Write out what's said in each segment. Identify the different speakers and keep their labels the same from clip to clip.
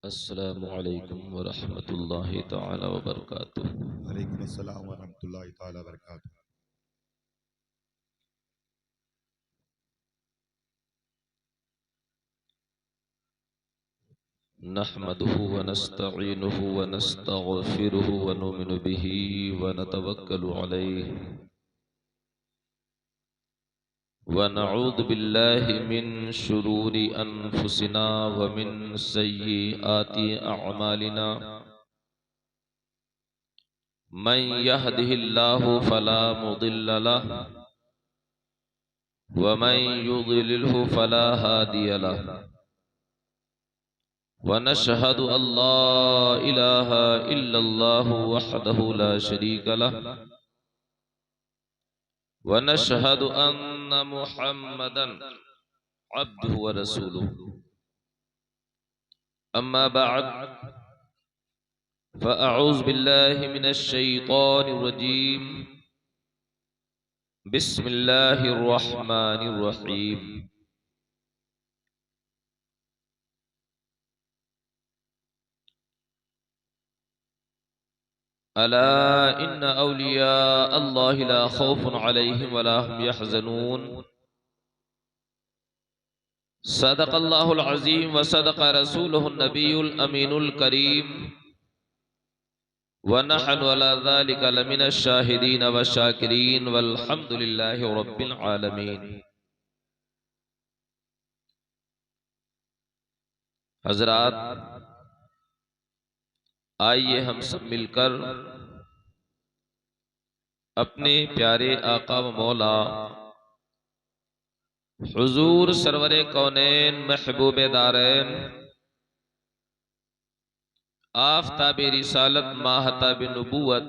Speaker 1: अस्सलामु अलैकुम वरहमतुल्लाहि तआला वबरकातुह।
Speaker 2: वालेकुम अस्सलाम वरहमतुल्लाहि ताला वबरकातुहू।
Speaker 1: नहमदुहु व नस्तईनुहु व नस्तगफिरुहु व नुमिनु बिही व नतवक्कलु अलैहि व नऊज़ु बिल्लाहि मिन शुरूरि अनफुसिना व मिन सय्यिआति अअमालिना। मन यहदिहिल्लाहु फला मुदिल्ल लहु व मन युद्लिल्हु फला हादिय लहु। वनशहदु अल्ला इलाहा इल्लल्लाहु वहदहु ला शरीका लहु वनशहदु अन्न मुहम्मदन अब्दुहु व रसूलुहु। अम्मा बअद फ़अऊज़ु बिल्लाहि मिनश शैतानिर रजीम। बिस्मिल्लाहिर रहमानिर रहीम। अला इन्न औलिया अल्लाहि ला खौफुन अलैहिम वला हुम यहज़नून। सदक़ल्लाहुल अज़ीम व सदक़ रसूलुहुन नबियुल अमीनुल करीम व नहनु अला ज़ालिका लमिनश शाहिदीन व शाकिरीन वल्हम्दुलिल्लाहि रब्बिल आलमीन। हज़रात, आइए हम सब मिलकर अपने प्यारे आका व मौला हुजूर सरवरे कौनैन महबूबे दारैन आफ़ताबे रिसालत माहताबे नबूवत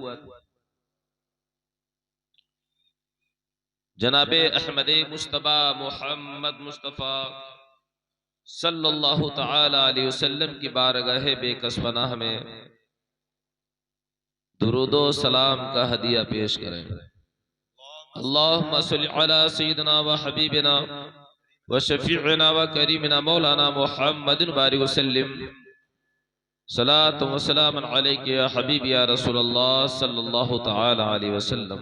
Speaker 1: जनाबे अहमदे मुस्तफ़ा मुहम्मद मुस्तफ़ा सल्लल्लाहु तआला अलैहि वसल्लम की बारगाह बेकस पनाह में दुरूदो सलाम का हदिया पेश करें। अल्लाहुम्मा सल्लि अला सय्यिदिना व हबीबिना व शफीइना व करीमिना मौलाना मुहम्मदिन बारिक वसल्लिम। सलातु व सलामुन अलैका या हबीबी या रसूलल्लाह सल्लल्लाहु तआला अलैहि वसल्लम।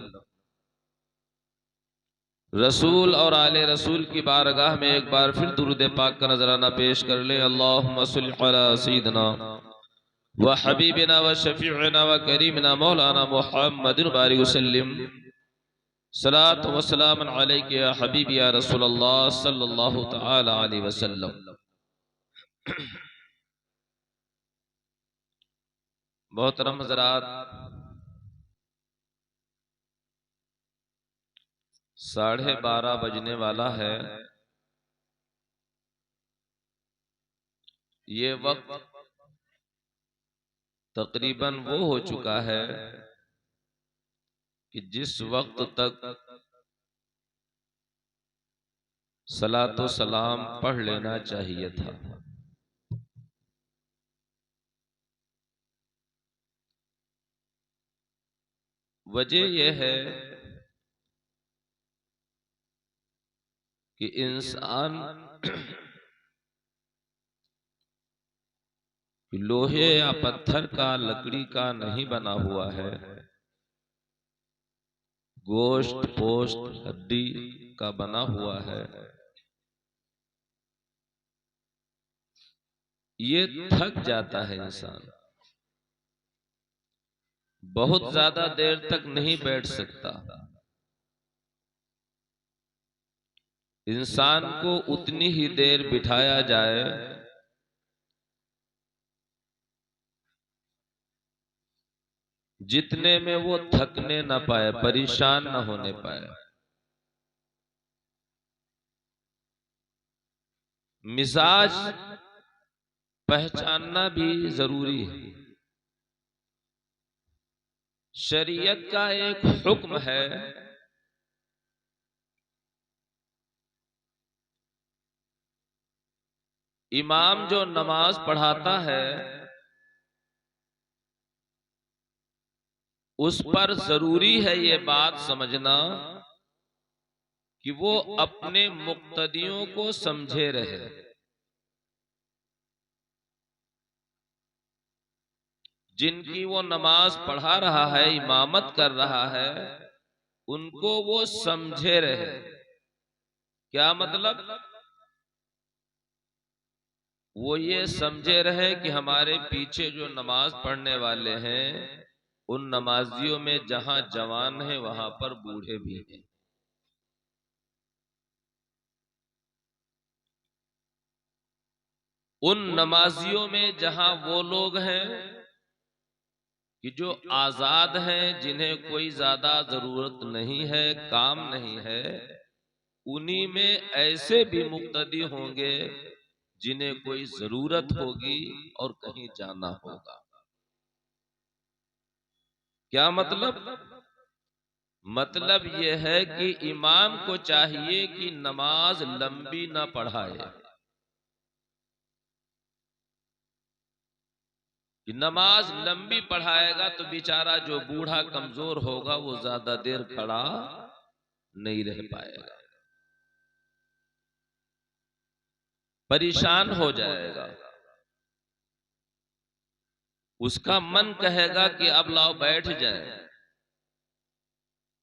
Speaker 1: रसूल और आले रसूल की बारगाह में एक बार फिर दुरूद पाक का नजराना पेश कर ले। अल्लाहुम्मा सल्लि अला सय्यिदिना व हबीबिना व शफीइना व करीमिना मौलाना मुहम्मदिन बारिक वसल्लिम। सलातु व सलामुन अलैका या हबीबी या रसूलल्लाह सल्लल्लाहु तआला अलैहि वसल्लम। मोहतरम हज़रात, 12:30 बजने वाला है। ये वक्त तकरीबन वो हो चुका है कि जिस वक्त तक सलातो सलाम पढ़ लेना चाहिए था। वजह यह है कि इंसान लोहे या पत्थर का, लकड़ी का नहीं बना हुआ है, गोश्त पोस्ट हड्डी का बना हुआ है। ये थक जाता है इंसान, बहुत ज्यादा देर तक नहीं बैठ सकता। इंसान को उतनी ही देर बिठाया जाए जितने में वो थकने न पाए, परेशान न होने पाए। मिजाज पहचानना भी जरूरी है। शरीयत का एक हुक्म है, इमाम जो नमाज पढ़ाता है उस पर जरूरी है ये बात समझना कि वो अपने मुक्तदियों को समझे रहे। जिनकी वो नमाज पढ़ा रहा है, इमामत कर रहा है, उनको वो समझे रहे। क्या मतलब? वो ये समझे रहे कि हमारे पीछे जो नमाज पढ़ने वाले हैं, उन नमाजियों में जहां जवान है वहां पर बूढ़े भी हैं। उन नमाजियों में जहां वो लोग हैं कि जो आजाद हैं, जिन्हें कोई ज्यादा जरूरत नहीं है, काम नहीं है, उन्हीं में ऐसे भी मुक्तदी होंगे जिन्हें कोई जरूरत होगी और कहीं जाना होगा। क्या मतलब? मतलब यह है कि इमाम को चाहिए कि नमाज लंबी ना पढ़ाए, कि नमाज लंबी पढ़ाएगा तो बेचारा जो बूढ़ा कमजोर होगा वो ज्यादा देर खड़ा नहीं रह पाएगा, परेशान हो जाएगा। उसका मन कहेगा कि अब लाओ बैठ जाए।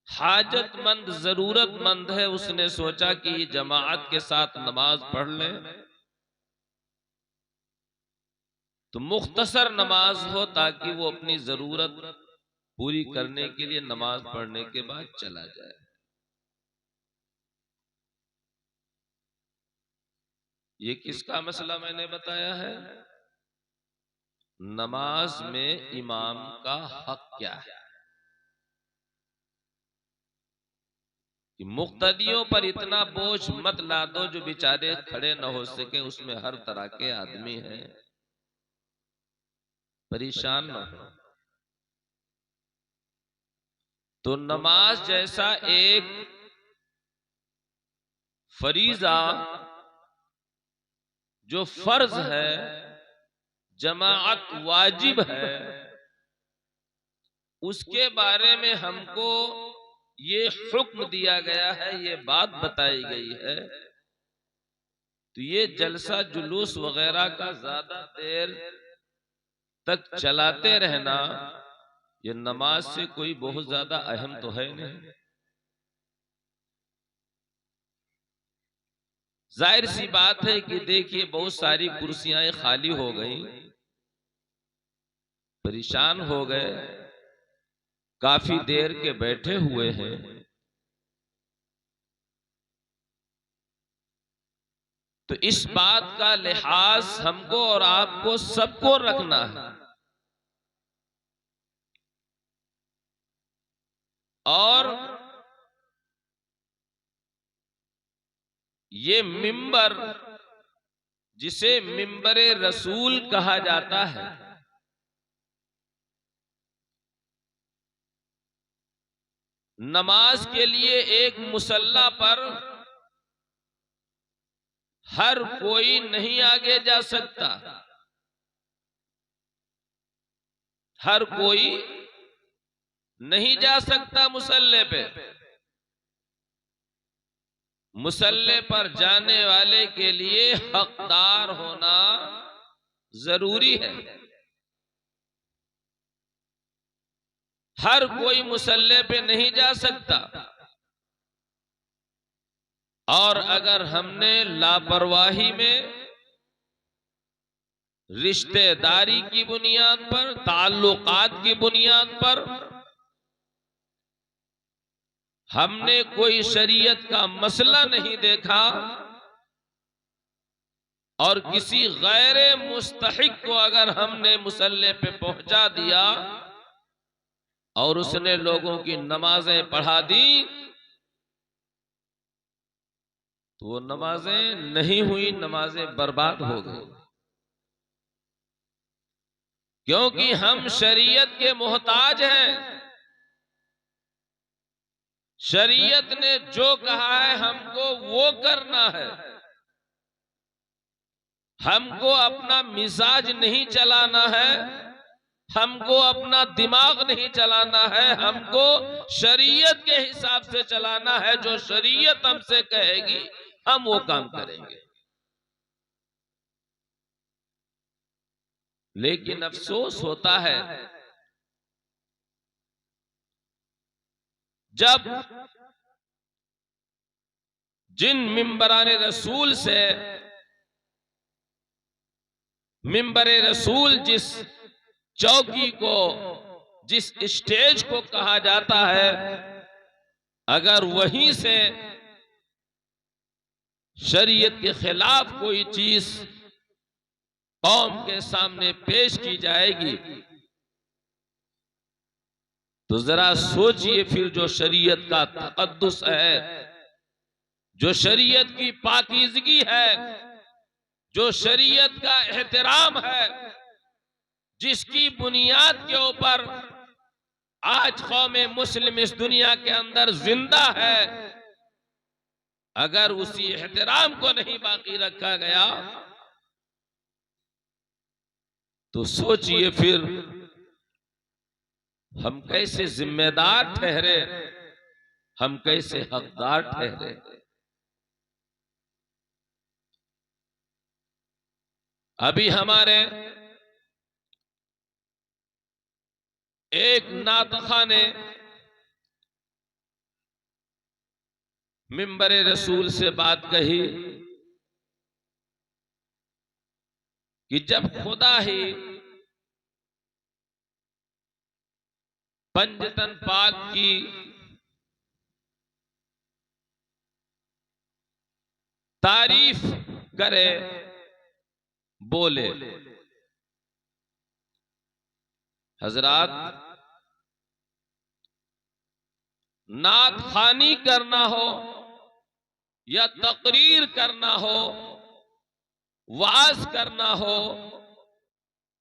Speaker 1: हाजतमंद, जरूरतमंद है, उसने सोचा कि जमाअत के साथ नमाज पढ़ ले तो मुख्तसर नमाज हो, ताकि वो अपनी जरूरत पूरी करने के लिए नमाज पढ़ने के बाद चला जाए। ये किसका मसला मैंने बताया है? नमाज में इमाम का हक क्या है, कि मुक्तदियों पर इतना बोझ मत ला दो जो बेचारे खड़े न हो सके। उसमें हर तरह के आदमी हैं, परेशान न हो। तो नमाज जैसा एक फरीजा जो फर्ज है, जमाअत वाजिब है, उसके बारे में हमको ये हुक्म दिया गया है, ये बात बताई गई है। तो ये जलसा जुलूस वगैरह का ज्यादा देर तक चलाते रहना, ये नमाज से कोई बहुत ज्यादा अहम तो है नहीं। जाहिर सी बात है कि देखिए बहुत सारी कुर्सियां खाली हो गई, परेशान हो गए, काफी देर के बैठे हुए हैं। तो इस बात का लिहाज हमको और आपको सबको रखना है, और ये मिंबर जिसे मिंबरे रसूल कहा जाता है, नमाज के लिए एक मुसल्ला पर हर कोई नहीं आगे जा सकता, हर कोई नहीं जा सकता मुसल्ले पे। मुसल्ले पर जाने वाले के लिए हकदार होना जरूरी है। हर कोई मुसल्ले पे नहीं जा सकता, और अगर हमने लापरवाही में, रिश्तेदारी की बुनियाद पर, ताल्लुकात की बुनियाद पर हमने कोई शरीयत का मसला नहीं देखा और किसी गैर मुस्तहिक को अगर हमने मुसल्ले पे पहुंचा दिया और उसने लोगों की नमाजें पढ़ा दी, तो वो नमाजें नहीं हुई, नमाजें बर्बाद हो गई। क्योंकि हम शरीयत के मोहताज हैं। शरीयत ने जो कहा है हमको वो करना है। हमको अपना मिजाज नहीं चलाना है, हमको अपना दिमाग नहीं चलाना है, हमको शरीयत के हिसाब से चलाना है। जो शरीयत हमसे कहेगी हम वो काम करेंगे। लेकिन अफसोस होता है जब जिन मिंबराने रसूल से मिंबरे रसूल जिस चौकी को, जिस स्टेज को कहा जाता है, अगर वहीं से शरीयत के खिलाफ कोई चीज कौम के सामने पेश की जाएगी तो जरा सोचिए फिर जो शरीयत का तक़द्दुस है, जो शरीयत की पाकीज़गी है, जो शरीयत का एहतराम है, जिसकी बुनियाद के ऊपर आज कौम मुस्लिम इस दुनिया के अंदर जिंदा है, अगर उसी एहतराम को नहीं बाकी रखा गया तो सोचिए फिर हम कैसे जिम्मेदार ठहरे, हम कैसे हकदार ठहरे। अभी हमारे एक नातखा ने मिंबरे रसूल से बात कही कि जब खुदा ही पंजतन पाक की तारीफ करे, बोले, हजरात नात खानी करना हो या तकरीर करना हो, वाज करना हो,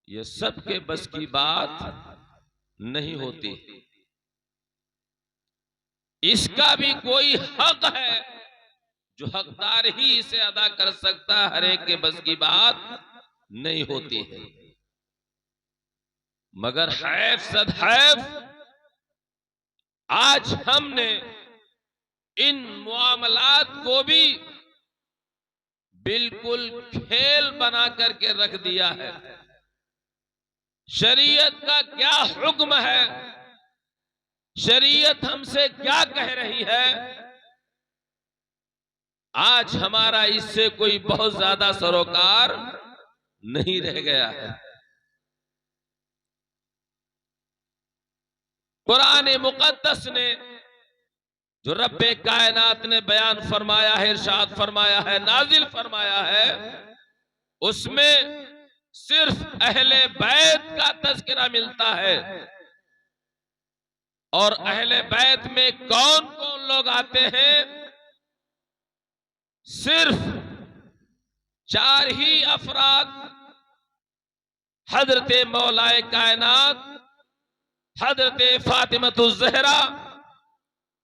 Speaker 1: ये सबके बस की बात नहीं होती। इसका भी कोई हक है जो हकदार ही इसे अदा कर सकता है, हर एक के बस की बात नहीं होती है। मगर हैफ सदहैफ आज हमने इन मामलात को भी बिल्कुल खेल बना करके रख दिया है। शरीयत का क्या हुक्म है, शरीयत हमसे क्या कह रही है, आज हमारा इससे कोई बहुत ज्यादा सरोकार नहीं रह गया है। कुरान मुकद्दस ने जो रब्बे कायनात ने बयान फरमाया है, इरशाद फरमाया है, नाजिल फरमाया है, उसमें सिर्फ अहले बैत का तज़किरा मिलता है। और अहले बैत में कौन कौन लोग आते हैं? सिर्फ 4 ही अफराद, हजरत मौलाए कायनात, हजरत फातिमतुज़ ज़हरा,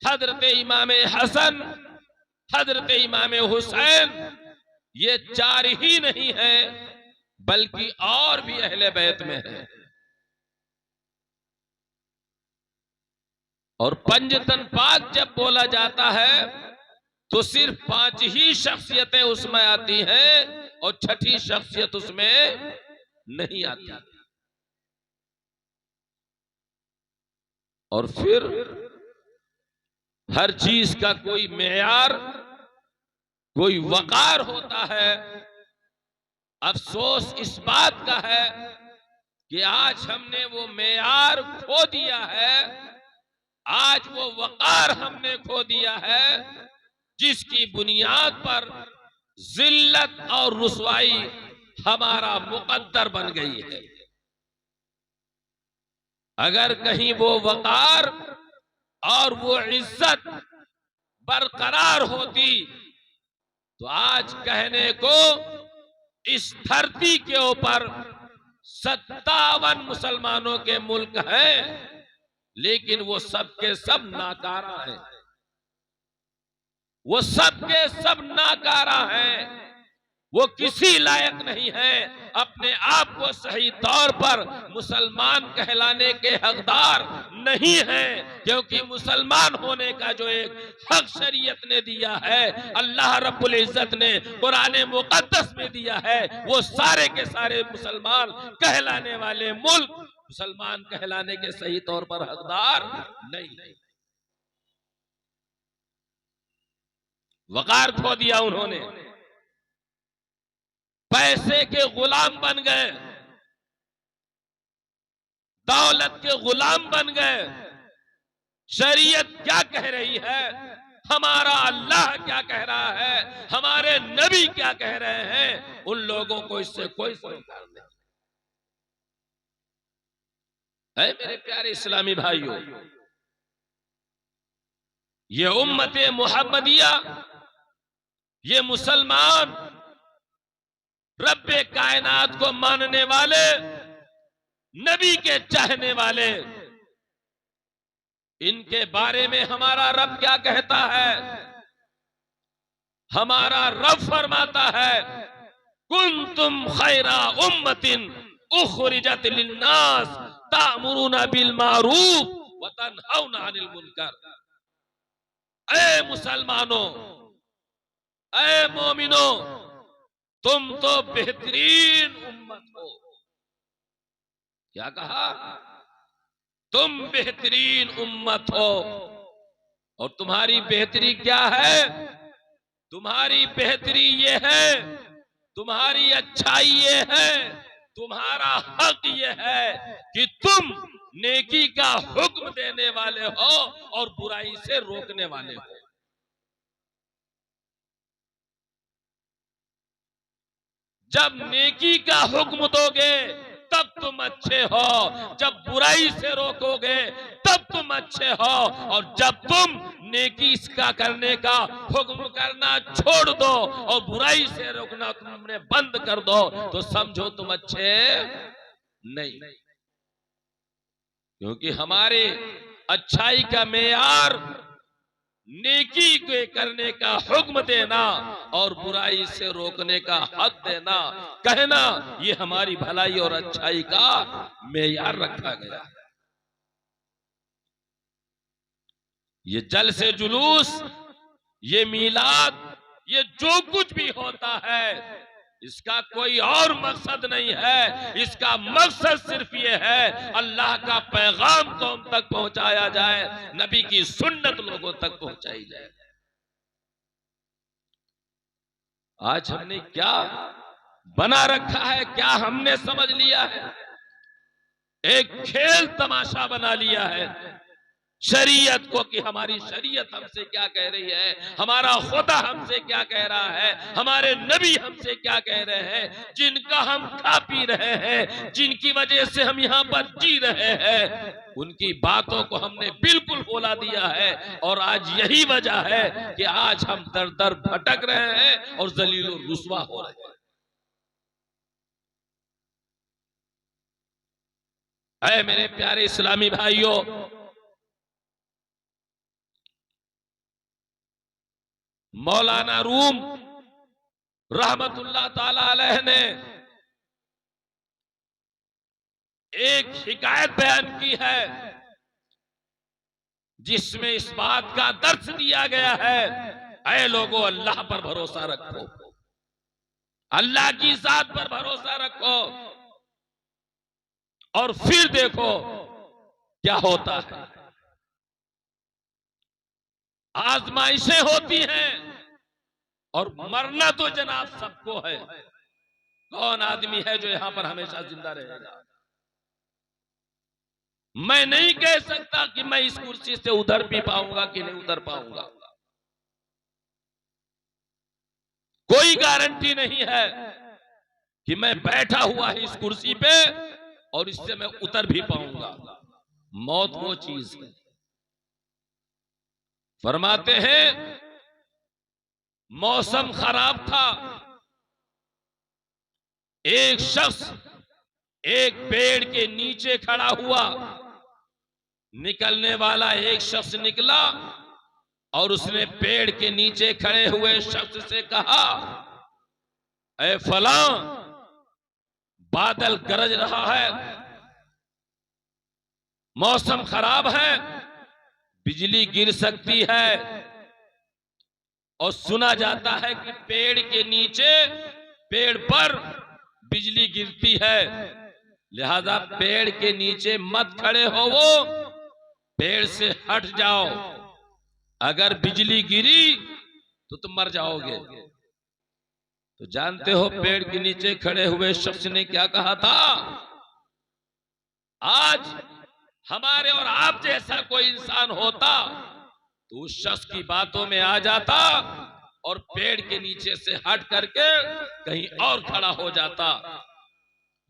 Speaker 1: हजरत इमाम हसन, हजरत इमाम हुसैन, ये 4 ही नहीं है बल्कि और भी अहले बैत में है। और पंजतन पाक जब बोला जाता है तो सिर्फ 5 ही शख्सियतें उसमें आती हैं और 6ठी शख्सियत उसमें नहीं आती। और फिर हर चीज का कोई मेयार, कोई वकार होता है। अफसोस इस बात का है कि आज हमने वो मेयार खो दिया है, आज वो वकार हमने खो दिया है जिसकी बुनियाद पर जिल्लत और रुसवाई हमारा मुकद्दर बन गई है। अगर कहीं वो वकार और वो इज्जत बरकरार होती तो आज कहने को इस धरती के ऊपर 57 मुसलमानों के मुल्क हैं, लेकिन वो सबके सब नाकारा हैं, वो सबके सब नाकारा हैं। वो किसी लायक नहीं है, अपने आप को सही तौर पर मुसलमान कहलाने के हकदार नहीं है, क्योंकि मुसलमान होने का जो एक हक शरीयत ने दिया है, अल्लाह रब्बुल इज्जत ने कुरान मुकद्दस में दिया है, वो सारे के सारे मुसलमान कहलाने वाले मुल्क मुसलमान कहलाने के सही तौर पर हकदार नहीं। वकार खो दिया उन्होंने, पैसे के गुलाम बन गए, दौलत के गुलाम बन गए। शरीयत क्या कह रही है, हमारा अल्लाह क्या कह रहा है, हमारे नबी क्या कह रहे हैं, उन लोगों को इससे कोई सरोकार नहीं है। मेरे प्यारे इस्लामी भाइयों, ये उम्मत मुहम्मदिया, ये मुसलमान रब्बे कायनात को मानने वाले, नबी के चाहने वाले, इनके बारे में हमारा रब क्या कहता है? हमारा रब फरमाता है, कुंतुम खैरा उम्मतिन उखरिजत लिन्नास तामुरूना बिल मारूफ व तनहौना अनिल मुनकर। ऐ मुसलमानों, ऐ मोमिनो, तुम तो बेहतरीन उम्मत हो। क्या कहा? तुम बेहतरीन उम्मत हो। और तुम्हारी बेहतरी क्या है? तुम्हारी बेहतरी ये है, तुम्हारी अच्छाई ये है, तुम्हारा हक ये है कि तुम नेकी का हुक्म देने वाले हो और बुराई से रोकने वाले हो। जब नेकी का हुक्म दोगे तब तुम अच्छे हो, जब बुराई से रोकोगे तब तुम अच्छे हो, और जब तुम नेकी का करने का हुक्म करना छोड़ दो और बुराई से रोकना तुमने बंद कर दो तो समझो तुम अच्छे नहीं। क्योंकि हमारे अच्छाई का मेयार नेकी के करने का हुक्म देना और बुराई से रोकने का हक देना, कहना, ये हमारी भलाई और अच्छाई का मेयार रखा गया है। ये जलसे जुलूस, ये मीलाद, ये जो कुछ भी होता है, इसका कोई और मकसद नहीं है। इसका मकसद सिर्फ ये है, अल्लाह का पैगाम कौम तक पहुंचाया जाए, नबी की सुन्नत लोगों तक पहुंचाई जाए। आज हमने क्या बना रखा है, क्या हमने समझ लिया है? एक खेल तमाशा बना लिया है शरीयत को, कि हमारी शरीयत हमसे क्या कह रही है, हमारा खुदा हमसे क्या कह रहा है, हमारे नबी हमसे क्या कह रहे हैं, जिनका हम खा पी रहे हैं, जिनकी वजह से हम यहाँ पर जी रहे हैं, उनकी बातों को हमने बिल्कुल बोला दिया है। और आज यही वजह है कि आज हम दर दर भटक रहे हैं और जलील और रुस्वा हो रहे हैं। ऐ मेरे प्यारे इस्लामी भाइयों, मौलाना रूम रहमतुल्लाह ताला अलैह ने एक शिकायत बयान की है, जिसमें इस बात का दर्श दिया गया है, ऐ लोगों, अल्लाह पर भरोसा रखो, अल्लाह की जात पर भरोसा रखो, और फिर देखो क्या होता है। आजमाइशें होती हैं और मरना तो जनाब सबको है। कौन आदमी है जो यहां पर हमेशा जिंदा रहेगा? मैं नहीं कह सकता कि मैं इस कुर्सी से उधर भी पाऊंगा कि नहीं उधर पाऊंगा, कोई गारंटी नहीं है कि मैं बैठा हुआ है इस कुर्सी पे और इससे मैं उतर भी पाऊंगा। मौत वो चीज है, फरमाते हैं मौसम खराब था, एक शख्स एक पेड़ के नीचे खड़ा हुआ, निकलने वाला एक शख्स निकला और उसने पेड़ के नीचे खड़े हुए शख्स से कहा, ऐ फला, बादल गरज रहा है, मौसम खराब है, बिजली गिर सकती है। और सुना जाता है कि पेड़ के नीचे, पेड़ पर बिजली गिरती है, लिहाजा पेड़ के नीचे मत खड़े हो, वो पेड़ से हट जाओ। अगर बिजली गिरी तो तुम मर जाओगे। तो जानते हो पेड़ के नीचे खड़े हुए शख्स ने क्या कहा था? आज हमारे और आप जैसा कोई इंसान होता तो उस शख्स की बातों में आ जाता और पेड़ के नीचे से हट करके कहीं और खड़ा हो जाता।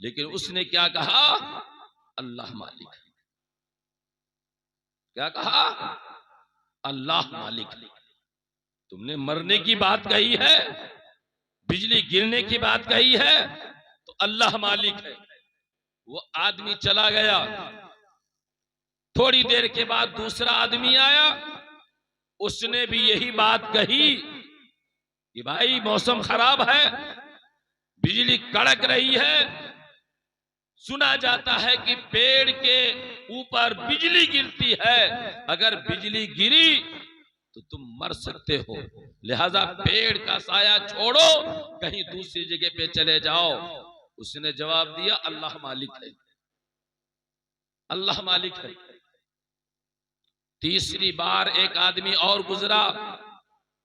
Speaker 1: लेकिन उसने क्या कहा? अल्लाह मालिक है। क्या कहा? अल्लाह मालिक है। तुमने मरने की बात कही है, बिजली गिरने की बात कही है, तो अल्लाह मालिक है। वो आदमी चला गया। थोड़ी देर के बाद दूसरा आदमी आया, उसने भी यही बात कही कि भाई मौसम खराब है, बिजली कड़क रही है, सुना जाता है कि पेड़ के ऊपर बिजली गिरती है, अगर बिजली गिरी तो तुम मर सकते हो, लिहाजा पेड़ का साया छोड़ो, कहीं दूसरी जगह पे चले जाओ। उसने जवाब दिया अल्लाह मालिक है, अल्लाह मालिक है। तीसरी बार एक आदमी और गुजरा,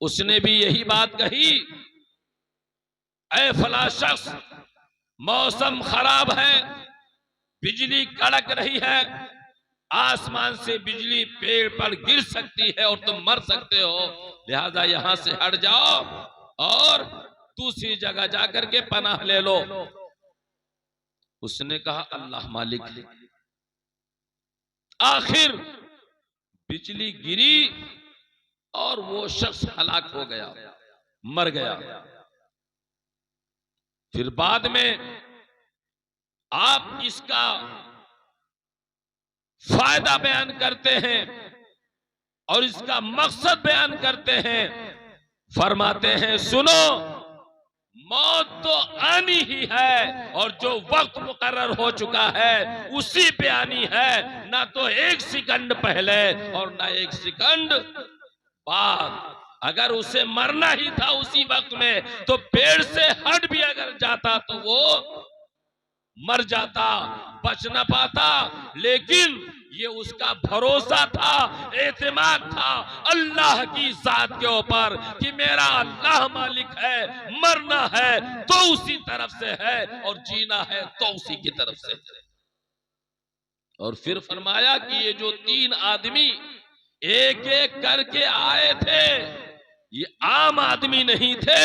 Speaker 1: उसने भी यही बात कही, ऐ फला शख्स, मौसम खराब है, बिजली कड़क रही है, आसमान से बिजली पेड़ पर गिर सकती है और तुम मर सकते हो, लिहाजा यहां से हट जाओ और दूसरी जगह जाकर के पनाह ले लो। उसने कहा अल्लाह मालिक है। आखिर बिजली गिरी और वो शख्स हलाक हो गया, मर गया। फिर बाद में आप इसका फायदा बयान करते हैं और इसका मकसद बयान करते हैं, फरमाते हैं सुनो, मौत तो आनी ही है और जो वक्त मुकर्रर हो चुका है उसी पे आनी है, ना तो एक सेकंड पहले और ना एक सेकंड बाद। अगर उसे मरना ही था उसी वक्त में तो पेड़ से हट भी अगर जाता तो वो मर जाता, बच न पाता। लेकिन ये उसका भरोसा था, एतमाद था अल्लाह की जात के ऊपर कि मेरा अल्लाह मालिक है, मरना है तो उसी तरफ से है और जीना है तो उसी की तरफ से है। और फिर फरमाया कि ये जो तीन आदमी एक एक करके आए थे, ये आम आदमी नहीं थे,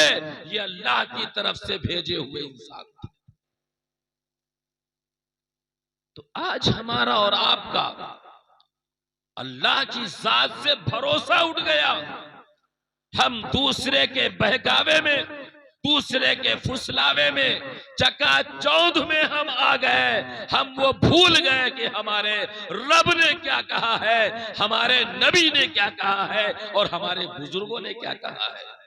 Speaker 1: ये अल्लाह की तरफ से भेजे हुए इंसान थे। तो आज हमारा और आपका अल्लाह की जात से भरोसा उठ गया। हम दूसरे के बहकावे में, दूसरे के फुसलावे में, चकाचौंध में हम आ गए। हम वो भूल गए कि हमारे रब ने क्या कहा है, हमारे नबी ने क्या कहा है और हमारे बुजुर्गों ने क्या कहा है।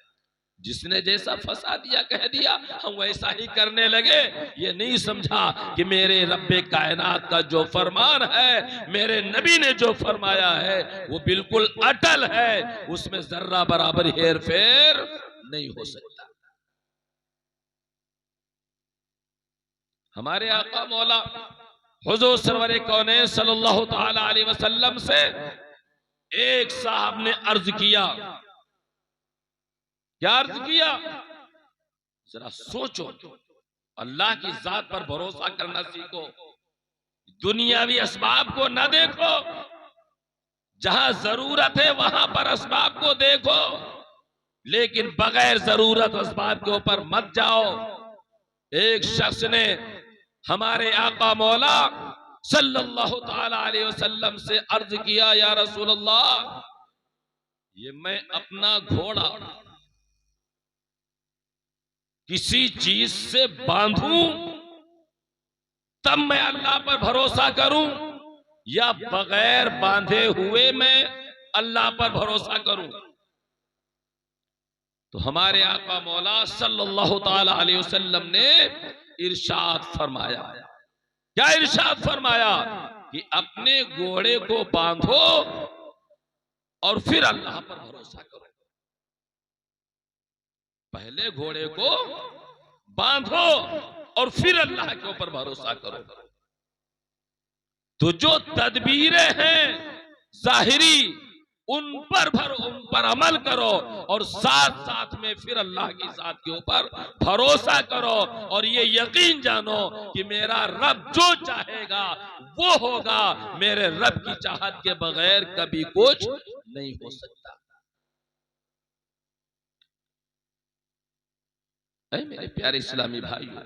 Speaker 1: जिसने जैसा फंसा दिया कह दिया, हम वैसा ही करने लगे। ये नहीं समझा कि मेरे रब्बे कायनात का जो फरमान है, मेरे नबी ने जो फरमाया है वो बिल्कुल अटल है, उसमें जर्रा बराबर हेर फेर नहीं हो सकता। हमारे आका मौला हुजूर सरवर कौनैन सल्लल्लाहु तआला अलैहि वसल्लम से एक साहब ने अर्ज किया। क्या अर्ज किया? जरा सोचो, अल्लाह की जात पर भरोसा करना सीखो, दुनियावी असबाब को न देखो, जहां जरूरत है वहां पर असबाब को देखो, लेकिन बगैर जरूरत असबाब के ऊपर मत जाओ। एक शख्स ने हमारे आका मौला सल्लल्लाहु तआला अलैहि वसल्लम से अर्ज किया, या रसूल अल्लाह, ये मैं अपना घोड़ा किसी चीज से बांधूं तब मैं अल्लाह पर भरोसा करूं, या बगैर बांधे हुए मैं अल्लाह पर भरोसा करूं? तो हमारे आका मौला सल्लल्लाहु ताला अलैहि वसल्लम ने इरशाद फरमाया, क्या इरशाद फरमाया कि अपने घोड़े को बांधो और फिर अल्लाह पर भरोसा करो। पहले घोड़े को बांधो और फिर अल्लाह के ऊपर भरोसा करो। तो जो तदबीरें हैं जाहिरी, उन पर अमल करो और साथ साथ में फिर अल्लाह की जात के ऊपर भरोसा करो और ये यकीन जानो कि मेरा रब जो चाहेगा वो होगा। मेरे रब की चाहत के बगैर कभी कुछ नहीं हो सकता। ऐ मेरे प्यारे इस्लामी भाइयों,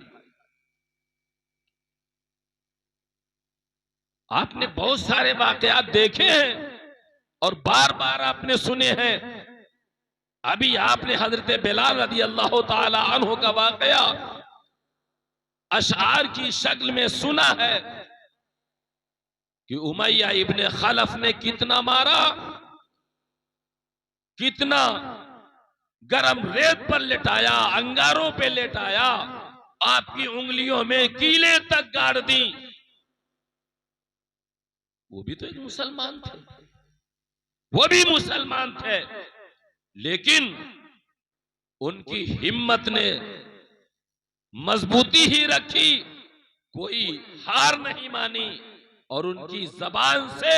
Speaker 1: आपने बहुत सारे वाकयात देखे हैं और बार बार आपने सुने हैं। अभी आपने हजरत बिलाल रज़ी अल्लाह ताला अन्हु का वाकया अशआर की शक्ल में सुना है कि उमैया इब्ने खलफ ने कितना मारा, कितना गरम रेत पर लेटाया, अंगारों पे लेटाया, आपकी उंगलियों में कीले तक गाड़ दी। वो भी तो एक मुसलमान थे, वो भी मुसलमान थे, लेकिन उनकी हिम्मत ने मजबूती ही रखी, कोई हार नहीं मानी और उनकी जबान से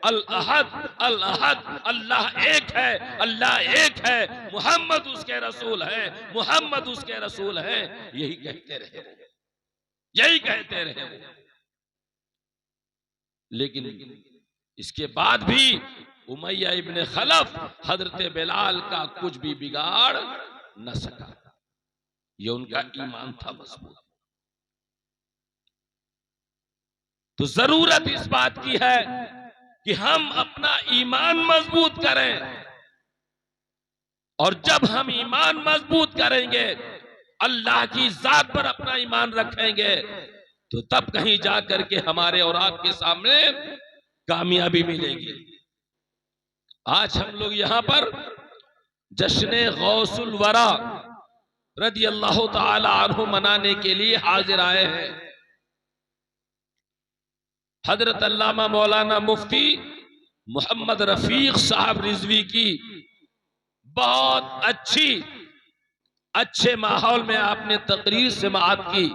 Speaker 1: अल अहद अल्लाह एक है, अल्लाह एक है, मोहम्मद उसके रसूल है, मोहम्मद उसके रसूल है, यही कहते रहे, यही कहते रहे। लेकिन इसके बाद भी उमैया इब्ने खलफ हजरत बिलाल का कुछ भी बिगाड़ न सका। ये उनका ईमान था मजबूत। तो जरूरत इस बात की है कि हम अपना ईमान मजबूत करें और जब हम ईमान मजबूत करेंगे, अल्लाह की जात पर अपना ईमान रखेंगे, तो तब कहीं जाकर के हमारे और आपके सामने कामयाबी मिलेगी। आज हम लोग यहां पर जश्न गौसुल वरा रज़ी अल्लाह ताला अन्हु मनाने के लिए हाजिर आए हैं। हजरत अल्लामा मौलाना मुफ्ती मोहम्मद रफीक साहब रिजवी की बहुत अच्छे माहौल में आपने तकरीर समाअत की।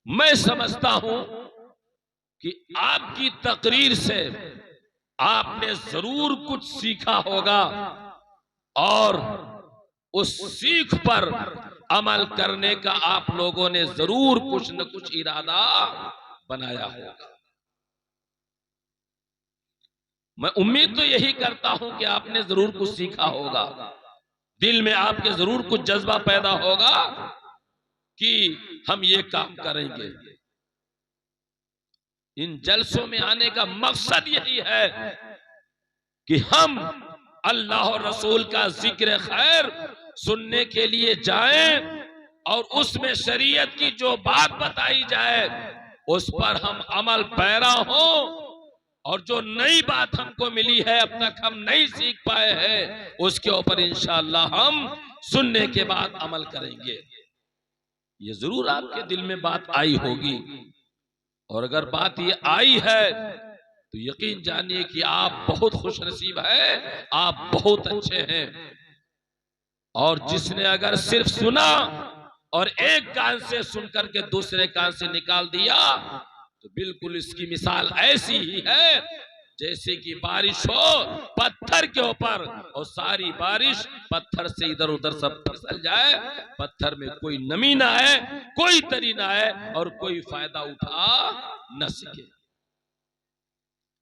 Speaker 1: मैं समझता हूं कि आपकी तकरीर से आपने जरूर कुछ सीखा होगा और उस सीख पर अमल करने का आप लोगों ने जरूर कुछ न कुछ इरादा बनाया होगा। मैं उम्मीद तो यही करता हूं कि आपने जरूर कुछ सीखा होगा, दिल में आपके जरूर कुछ जज्बा पैदा होगा कि हम ये काम करेंगे। इन जलसों में आने का मकसद यही है कि हम अल्लाह और रसूल का जिक्र खैर सुनने के लिए जाएं और उसमें शरीयत की जो बात बताई जाए उस पर हम अमल पैरा हो, और जो नई बात हमको मिली है अब तक हम नहीं सीख पाए हैं उसके ऊपर इंशाअल्लाह हम सुनने के बाद अमल करेंगे। ये जरूर आपके दिल में बात आई होगी, और अगर बात ये आई है तो यकीन जानिए कि आप बहुत खुशनसीब हैं, आप बहुत अच्छे हैं। और जिसने अगर सिर्फ सुना और एक कान से सुनकर के दूसरे कान से निकाल दिया तो बिल्कुल इसकी मिसाल ऐसी ही है जैसे कि बारिश हो पत्थर के ऊपर और सारी बारिश पत्थर से इधर उधर सब फिसल जाए, पत्थर में कोई नमी ना है, कोई तरी ना है और कोई फायदा उठा न सके।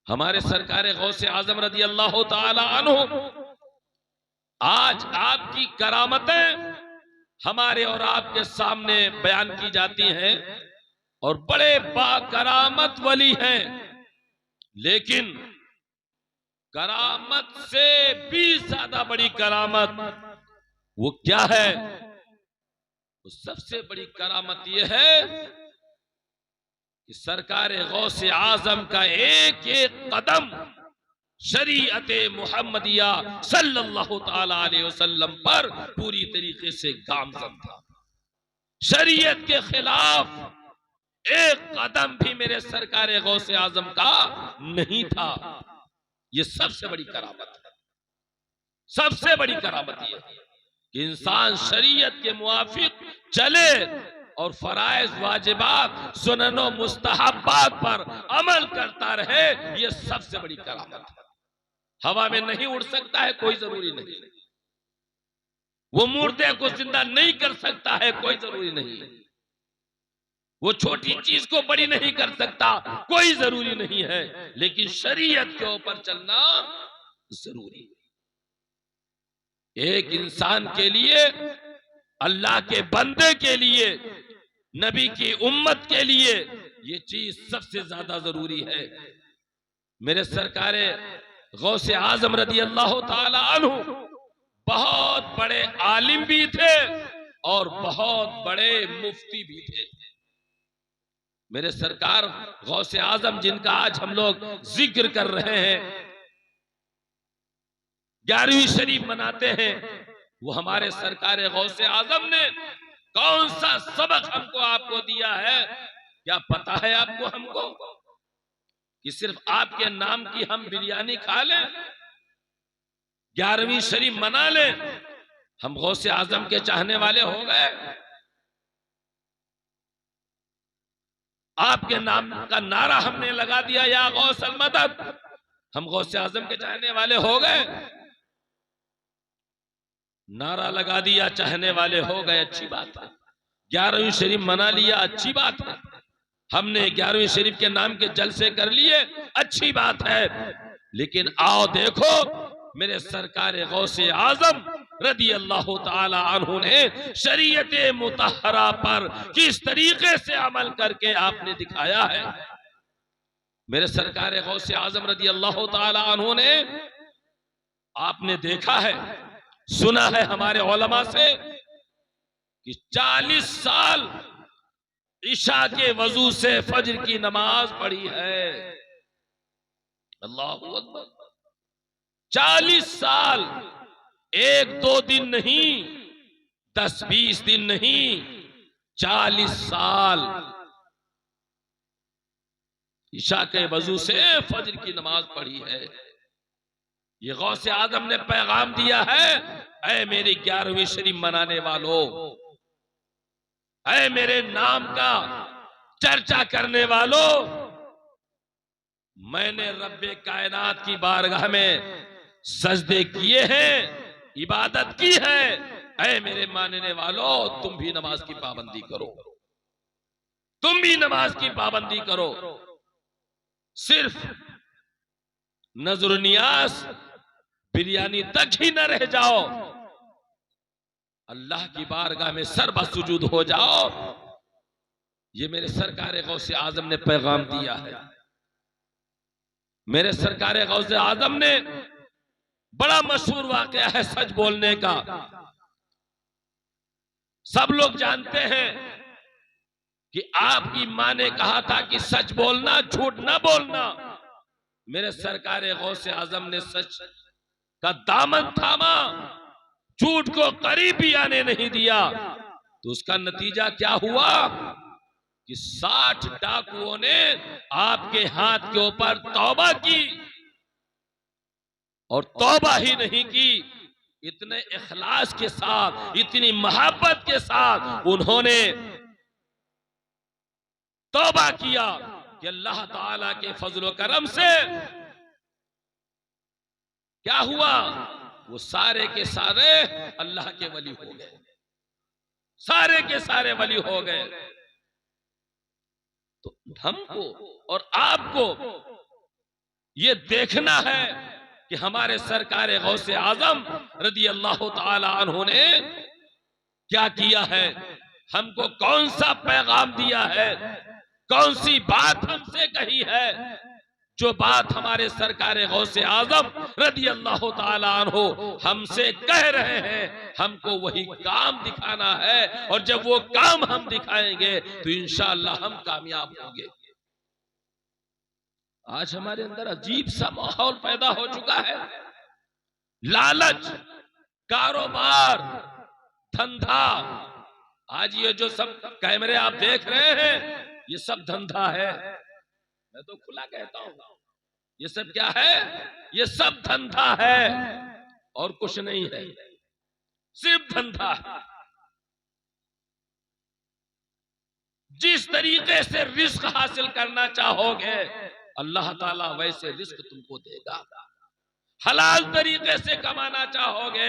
Speaker 1: हमारे सरकार गौसे आजम रज़ी अल्लाह ताला अन्हु आज आपकी करामतें हमारे और आपके सामने बयान की जाती हैं और बड़े बाकरामत वली हैं, लेकिन करामत से भी ज्यादा बड़ी करामत वो क्या है? वो सबसे बड़ी करामत ये है कि सरकार गौसे आजम का एक एक कदम शरीयत मुहम्मदिया सल्लल्लाहु ताला अलैहि वसल्लम पर पूरी तरीके से गामजन था। शरीयत के खिलाफ एक कदम भी मेरे सरकार गौसे आजम का नहीं था। ये सबसे बड़ी करामत है। सबसे बड़ी करामत ये है कि इंसान शरीयत के मुआफिक चले और फराइज वाजिबात सुननो मुस्तहब्बात पर अमल करता रहे। ये सबसे बड़ी करामत है। हवा में नहीं उड़ सकता है, कोई जरूरी नहीं। वो मुर्दे को जिंदा नहीं कर सकता है, कोई जरूरी नहीं। वो छोटी चीज को बड़ी नहीं कर सकता, कोई जरूरी नहीं है। लेकिन शरीयत के ऊपर चलना जरूरी है। एक इंसान के लिए, अल्लाह के बंदे के लिए, नबी की उम्मत के लिए ये चीज सबसे ज्यादा जरूरी है। मेरे सरकारे गौसे आजम रदी अल्लाह ताला अन्हु बहुत बड़े आलिम भी थे और बहुत बड़े मुफ्ती भी थे। मेरे सरकार गौसे आजम जिनका आज हम लोग जिक्र कर रहे हैं, 11वीं शरीफ मनाते हैं, वो हमारे सरकार गौसे आजम ने कौन सा सबक हमको आपको दिया है? क्या पता है आपको हमको कि सिर्फ आपके नाम की हम बिरयानी खा लें, 11वीं शरीफ मना लें, हम गौसे आजम के चाहने वाले हो गए? आपके नाम का नारा हमने लगा दिया, या गौसल मदद, हम गौसे आजम के चाहने वाले हो गए? नारा लगा दिया, चाहने वाले हो गए, अच्छी बात है। 11वीं शरीफ मना लिया, अच्छी बात है। हमने 11वीं शरीफ के नाम के जलसे कर लिए, अच्छी बात है। लेकिन आओ देखो, मेरे सरकार गौसे आजम रदी अल्लाह ताला अन्हु ने शरीयत मुतहरा पर किस तरीके से अमल करके आपने दिखाया है। मेरे सरकार गौसे आजम रदी अल्लाह ताला अन्हु ने, आपने देखा है, सुना है हमारे उलमा से कि 40 साल ईशा के वजू से फज्र की नमाज पढ़ी है। अल्लाहु अकबर। 40 साल, 1-2 दिन नहीं, 10-20 दिन नहीं, 40 साल ईशा के वजू से फज्र की नमाज पढ़ी है। ये गौसे आजम ने पैगाम दिया है, ऐ मेरी 11वीं शरीफ मनाने वालों, ऐ मेरे नाम का चर्चा करने वालों, मैंने रब्बे कायनात की बारगाह में सजदे किए हैं, इबादत की है। ऐ मेरे मानने वालों, तुम भी नमाज की पाबंदी करो, तुम भी नमाज की पाबंदी करो। सिर्फ नजर नियाज बिरयानी तक ही न रह जाओ, अल्लाह की बारगाह में सरबा सुजूद हो जाओ। ये मेरे सरकार गौसे आजम ने पैगाम दिया है। मेरे सरकार गौसे आजम ने, बड़ा मशहूर वाकया है सच बोलने का, सब लोग जानते हैं कि आपकी मां ने कहा था कि सच बोलना, झूठ ना बोलना। मेरे सरकार गौसे आजम ने सच का दामन थामा, झूठ को करीब भी आने नहीं दिया। तो उसका नतीजा क्या हुआ कि 60 डाकुओं ने आपके हाथ के ऊपर तौबा की, और तौबा ही नहीं की, इतने इखलास के साथ, इतनी मोहब्बत के साथ उन्होंने तौबा किया कि अल्लाह ताला के फजल करम से क्या हुआ, वो सारे के सारे अल्लाह के वली हो गए, सारे के सारे वली हो गए। तो हमको और आपको ये देखना है कि हमारे सरकार गौसे आजम रदी अल्लाह ताला अन्हु ने क्या किया है, हमको कौन सा पैगाम दिया है, कौन सी बात हमसे कही है। जो बात हमारे सरकार गौसे आजम रदी अल्लाह ताला अन्हु हमसे कह रहे हैं, हमको वही काम दिखाना है, और जब वो काम हम दिखाएंगे तो इंशाअल्लाह हम कामयाब होंगे। आज हमारे अंदर अजीब सा माहौल पैदा हो चुका है। लालच, कारोबार, धंधा। आज ये जो सब कैमरे आप देख रहे हैं, ये सब धंधा है। मैं तो खुला कहता हूं, ये सब क्या है? ये सब धंधा है और कुछ नहीं है, सिर्फ धंधा है। जिस तरीके से रिस्क हासिल करना चाहोगे, अल्लाह ताला वैसे रिस्क तुमको देगा। हलाल तरीके से कमाना चाहोगे,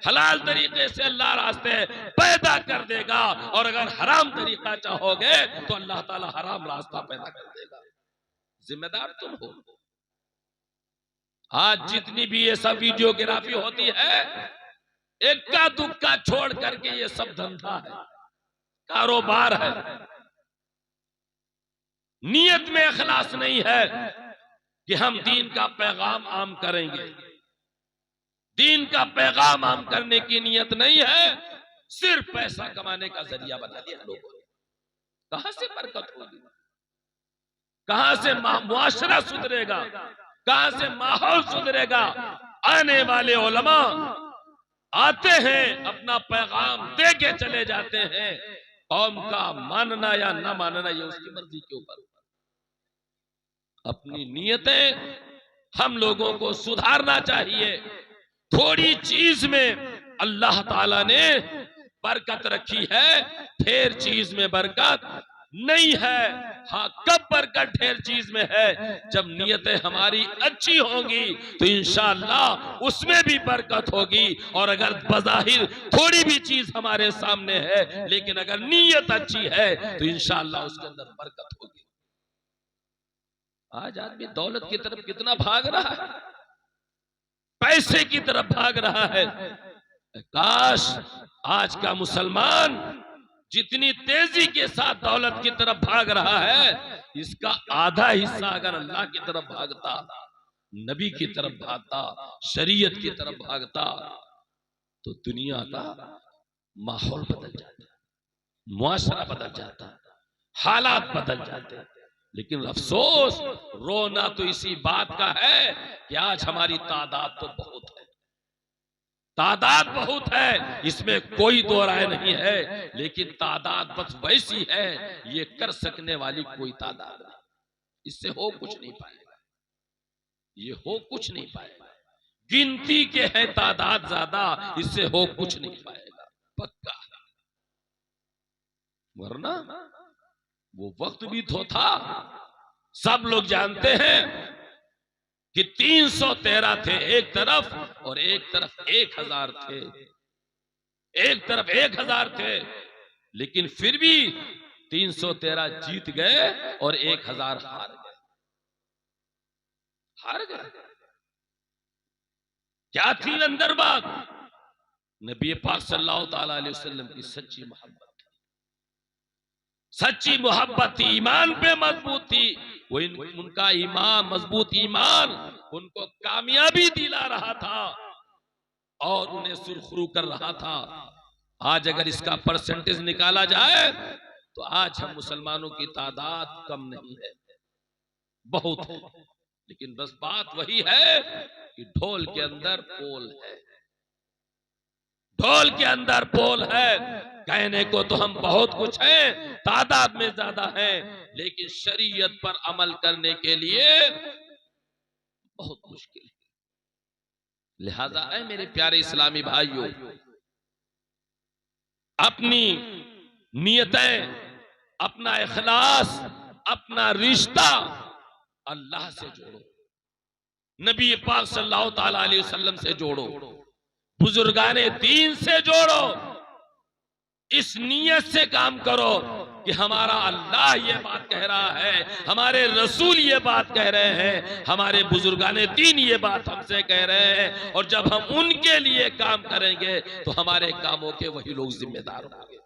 Speaker 1: हलाल तरीके से अल्लाह रास्ते पैदा कर देगा, और अगर हराम तरीका चाहोगे तो अल्लाह ताला हराम रास्ता पैदा कर देगा। जिम्मेदार तुम हो। आज जितनी भी ये सब वीडियोग्राफी होती है, इक्का दुक्का छोड़ करके ये सब धंधा है, कारोबार है। नियत में इखलास नहीं है कि हम दीन का पैगाम आम करेंगे। दीन का पैगाम आम करने की नियत नहीं है, सिर्फ पैसा कमाने का जरिया बना दिया लोगों ने। कहां से बरकत होगी? कहां से मुआशरा सुधरेगा? कहां से माहौल सुधरेगा? आने वाले उलमा आते हैं, अपना पैगाम दे के चले जाते हैं। कौम का मानना या ना मानना ये उसकी मर्जी के ऊपर। अपनी नियतें हम लोगों को सुधारना चाहिए। थोड़ी चीज में अल्लाह ताला ने बरकत रखी है, ढेर चीज में बरकत नहीं है। हाँ, कब बरकत ढेर चीज में है? जब नियतें हमारी अच्छी होंगी तो इंशाअल्लाह उसमें भी बरकत होगी। और अगर बज़ाहिर थोड़ी भी चीज हमारे सामने है, लेकिन अगर नियत अच्छी है तो इंशाअल्लाह उसके अंदर बरकत होगी। आज आदमी दौलत की तरफ कितना भाग रहा है, पैसे की तरफ भाग रहा है। काश आज का मुसलमान जितनी तेजी के साथ दौलत की तरफ भाग रहा है, इसका आधा हिस्सा अगर अल्लाह की तरफ भागता, नबी की तरफ भागता, शरीयत की तरफ भागता, तो दुनिया का माहौल बदल जाता, मुआशरा बदल जाता, हालात बदल जाते। लेकिन अफसोस, रोना तो इसी बात का है कि आज हमारी तादाद तो बहुत है, तादाद बहुत है, इसमें कोई दो राय नहीं है। लेकिन तादाद बस वैसी है, ये कर सकने वाली कोई तादाद नहीं। इससे हो कुछ नहीं पाएगा, ये हो कुछ नहीं पाएगा। गिनती के है तादाद ज्यादा, इससे हो कुछ नहीं पाएगा पक्का। वरना वो वक्त भी तो था, सब लोग जानते हैं कि 313 थे एक तरफ, और एक तरफ 1000 थे। एक तरफ 1000 थे, लेकिन फिर भी 313 जीत गए और 1000 हार गए। हार गए। क्या थी अंदर बात? नबी पाक सल्लल्लाहु अलैहि वसल्लम की सच्ची मोहब्बत, सच्ची मोहब्बत थी, ईमान पे मजबूत थी। वो उनका ईमान, मजबूत ईमान उनको कामयाबी दिला रहा था और उन्हें सुरखरू कर रहा था। आज अगर इसका परसेंटेज निकाला जाए तो आज हम मुसलमानों की तादाद कम नहीं है, बहुत है। लेकिन बस बात वही है कि ढोल के अंदर पोल है, ढोल के अंदर पोल है। कहने को तो हम बहुत कुछ हैं, तादाद में ज्यादा हैं, लेकिन शरीयत पर अमल करने के लिए बहुत मुश्किल है। लिहाजा है मेरे प्यारे इस्लामी भाइयों, अपनी नियतें, अपना इखलास, अपना रिश्ता अल्लाह से जोड़ो, नबी पाक सल्लल्लाहु अलैहि वसल्लम से जोड़ो, बुजुर्गाने दीन से जोड़ो। इस नियत से काम करो कि हमारा अल्लाह ये बात कह रहा है, हमारे रसूल ये बात कह रहे हैं, हमारे बुजुर्गाने दीन ये बात हमसे कह रहे हैं। और जब हम उनके लिए काम करेंगे तो हमारे कामों के वही लोग जिम्मेदार होंगे।